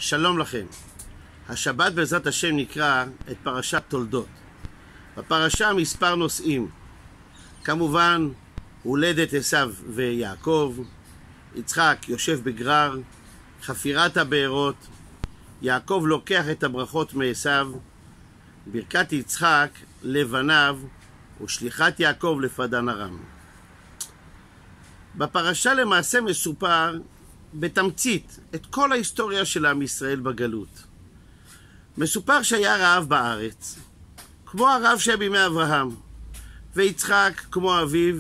שלום לכם. השבת בעזרת השם נקרא את פרשת תולדות. בפרשה מספר נושאים. כמובן, הולדת עשיו ויעקב, יצחק יושב בגרר, חפירת הבארות, יעקב לוקח את הברכות מעשיו, ברכת יצחק לבניו ושליחת יעקב לפדן ארם. בפרשה למעשה מסופר בתמצית את כל ההיסטוריה של עם ישראל בגלות. מסופר שהיה רעב בארץ, כמו הרעב שהיה בימי אברהם, ויצחק, כמו אביו,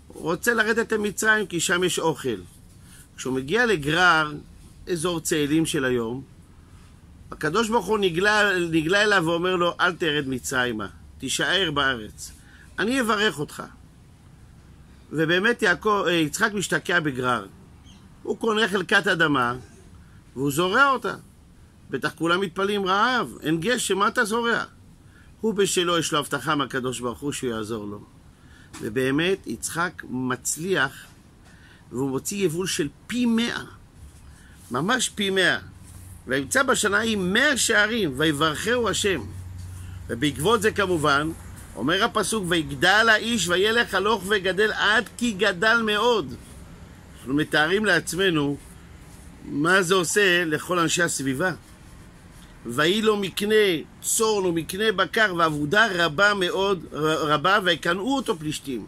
רוצה לרדת למצרים כי שם יש אוכל. כשהוא מגיע לגרר, אזור צאלים של היום, הקדוש ברוך הוא נגלה אליו ואומר לו, אל תרד מצרימה, תישאר בארץ, אני אברך אותך. ובאמת יצחק משתקע בגרר. הוא קונה חלקת אדמה והוא זורע אותה. בטח כולם מתפלאים, רעב, אין גשם, מה אתה זורע? הוא בשלו, יש לו הבטחה מהקדוש ברוך הוא שהוא יעזור לו. ובאמת יצחק מצליח והוא מוציא יבול של פי 100, ממש פי 100. וימצא בשנה עם 100 שערים ויברכהו השם. ובעקבות זה כמובן אומר הפסוק, ויגדל האיש וילך הלוך וגדל עד כי גדל מאוד. אנחנו מתארים לעצמנו מה זה עושה לכל אנשי הסביבה. ויהי לו מקנה צאן ומקנה בקר ועבודה רבה מאוד, ויקנאו אותו פלישתים.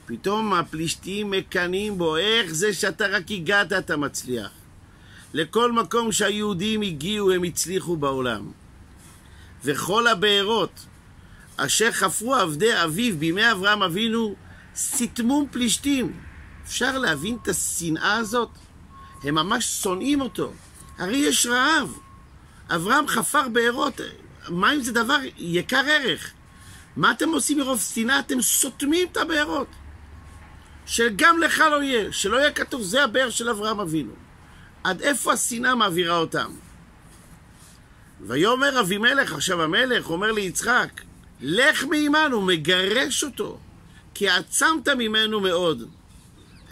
פתאום הפלישתים מקנאים בו, איך זה שאתה רק הגעת אתה מצליח. לכל מקום שהיהודים הגיעו הם הצליחו בעולם. וכל הבארות אשר חפרו עבדי אביו בימי אברהם אבינו סתמו פלישתים. אפשר להבין את השנאה הזאת? הם ממש שונאים אותו. הרי יש רעב. אברהם חפר בארות. מים זה דבר יקר ערך. מה אתם עושים מרוב שנאה? אתם סותמים את הבארות. שגם לך לא יהיה. שלא יהיה כתוב, זה הבאר של אברהם אבינו. עד איפה השנאה מעבירה אותם? ויאמר אבימלך, עכשיו המלך אומר ליצחק, לך מעמנו, מגרש אותו, כי עצמת ממנו מאוד.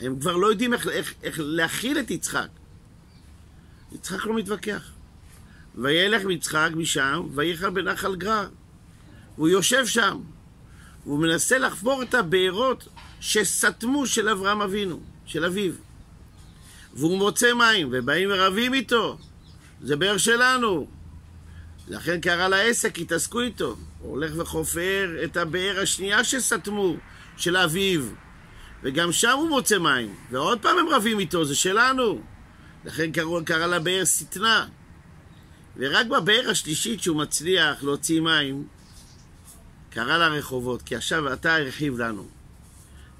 הם כבר לא יודעים איך להכיל את יצחק. יצחק לא מתווכח. וילך יצחק משם, ויחל בנחל גרר. והוא יושב שם, והוא מנסה לחפור את הבארות שסתמו של אברהם אבינו, של אביו. והוא מוצא מים, ובאים ורבים איתו. זה באר שלנו. לכן קרא לעסק, התעסקו איתו. הוא הולך וחופר את הבאר השנייה שסתמו, של אביו. וגם שם הוא מוצא מים. ועוד פעם הם רבים איתו, זה שלנו. לכן קרא לבאר סתנה. ורק בבאר השלישית שהוא מצליח להוציא מים, קרא לרחובות, כי עכשיו אתה הרחיב לנו.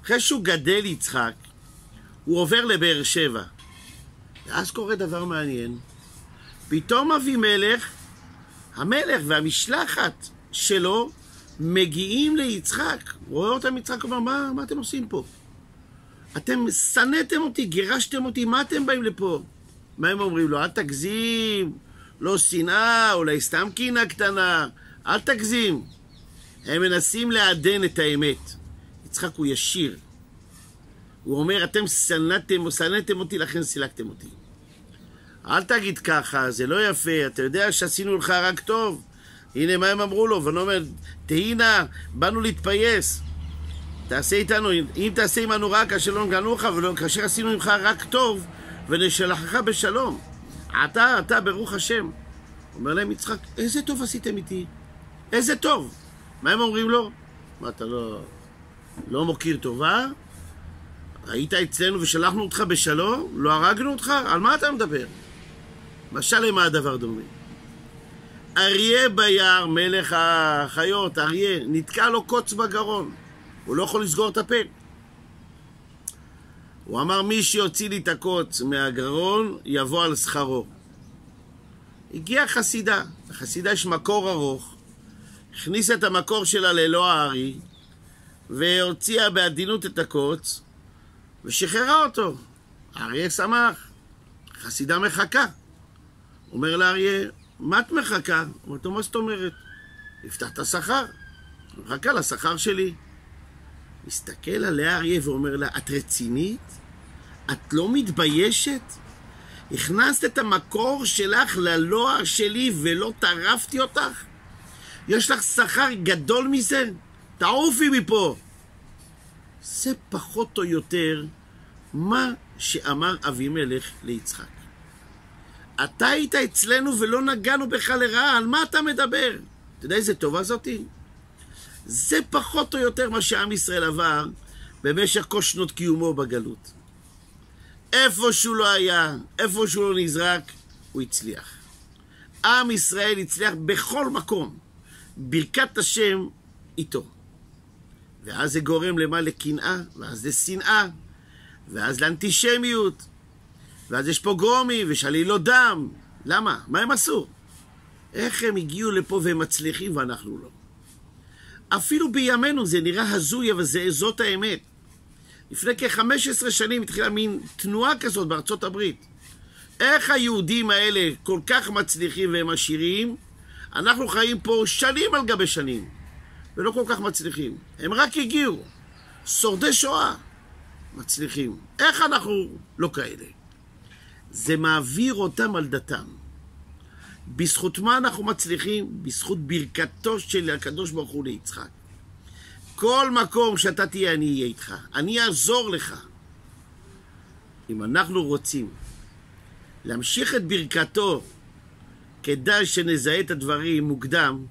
אחרי שהוא גדל יצחק, הוא עובר לבאר שבע. ואז קורה דבר מעניין. פתאום אבימלך, המלך והמשלחת שלו, מגיעים ליצחק. רואה אותם יצחק, אומר, מה אתם עושים פה? אתם שנאתם אותי, גירשתם אותי, מה אתם באים לפה? מה הם אומרים לו? אל תגזים, לא שנאה, אולי סתם קינה קטנה, אל תגזים. הם מנסים לעדן את האמת. יצחק הוא ישיר. הוא אומר, אתם שנאתם אותי, לכן סילקתם אותי. אל תגיד ככה, זה לא יפה, אתה יודע שעשינו לך רק טוב. הנה מה הם אמרו לו, ואני אומר, תהינה, באנו להתפייס. תעשה איתנו, אם תעשה עמנו רק כאשר לא נגענוך, וכאשר עשינו ממך רק טוב, ונשלחך בשלום. אתה ברוך השם. אומר להם יצחק, איזה טוב עשיתם איתי? איזה טוב. מה הם אומרים לו? מה, אתה לא מוקיר טובה? היית אצלנו ושלחנו אותך בשלום? לא הרגנו אותך? על מה אתה מדבר? משל למה הדבר דומה? אריה ביער, מלך החיות, אריה, נתקע לו קוץ בגרון. הוא לא יכול לסגור את הפה. הוא אמר, מי שיוציא לי את הקוץ מהגרון, יבוא על שכרו. הגיעה חסידה. לחסידה יש מקור ארוך. הכניסה את המקור שלה ללא הארי, והוציאה בעדינות את הקוץ, ושחררה אותו. האריה שמח. חסידה מחכה. אומר לאריה, מה את מחכה? אומרת לו, מה זאת אומרת? נפתח את השכר. מחכה לשכר שלי. מסתכל עליה אריה ואומר לה, את רצינית? את לא מתביישת? הכנסת את המקור שלך ללוע שלי ולא טרפתי אותך? יש לך שכר גדול מזה? תעופי מפה. זה פחות או יותר מה שאמר אבימלך ליצחק. אתה היית אצלנו ולא נגענו בך לרעה, על מה אתה מדבר? אתה יודע איזה טובה זאתי? זה פחות או יותר מה שעם ישראל עבר במשך כל שנות קיומו בגלות. איפה שהוא לא היה, איפה שהוא לא נזרק, הוא הצליח. עם ישראל הצליח בכל מקום. ברכת השם איתו. ואז זה גורם למה? לקנאה, ואז לשנאה, ואז לאנטישמיות, ואז יש פוגרומים ושלילות דם. למה? מה הם עשו? איך הם הגיעו לפה והם מצליחים ואנחנו לא? אפילו בימינו זה נראה הזוי, אבל זאת האמת. לפני כ-15 שנים התחילה מין תנועה כזאת בארצות הברית. איך היהודים האלה כל כך מצליחים והם עשירים? אנחנו חיים פה שנים על גבי שנים, ולא כל כך מצליחים. הם רק הגיעו. שורדי שואה מצליחים. איך אנחנו לא כאלה? זה מעביר אותם על דתם. בזכות מה אנחנו מצליחים? בזכות ברכתו של הקדוש ברוך הוא ליצחק. כל מקום שאתה תהיה, אני אהיה איתך. אני אעזור לך. אם אנחנו רוצים להמשיך את ברכתו, כדאי שנזהה את הדברים מוקדם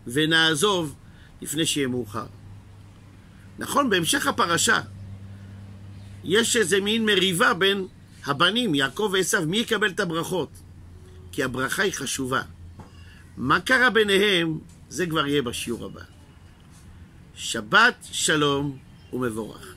ונעזוב לפני שיהיה מאוחר. נכון, בהמשך הפרשה יש איזה מין מריבה בין הבנים, יעקב ועשיו, מי יקבל את הברכות? כי הברכה היא חשובה. מה קרה ביניהם? זה כבר יהיה בשיעור הבא. שבת שלום ומבורך.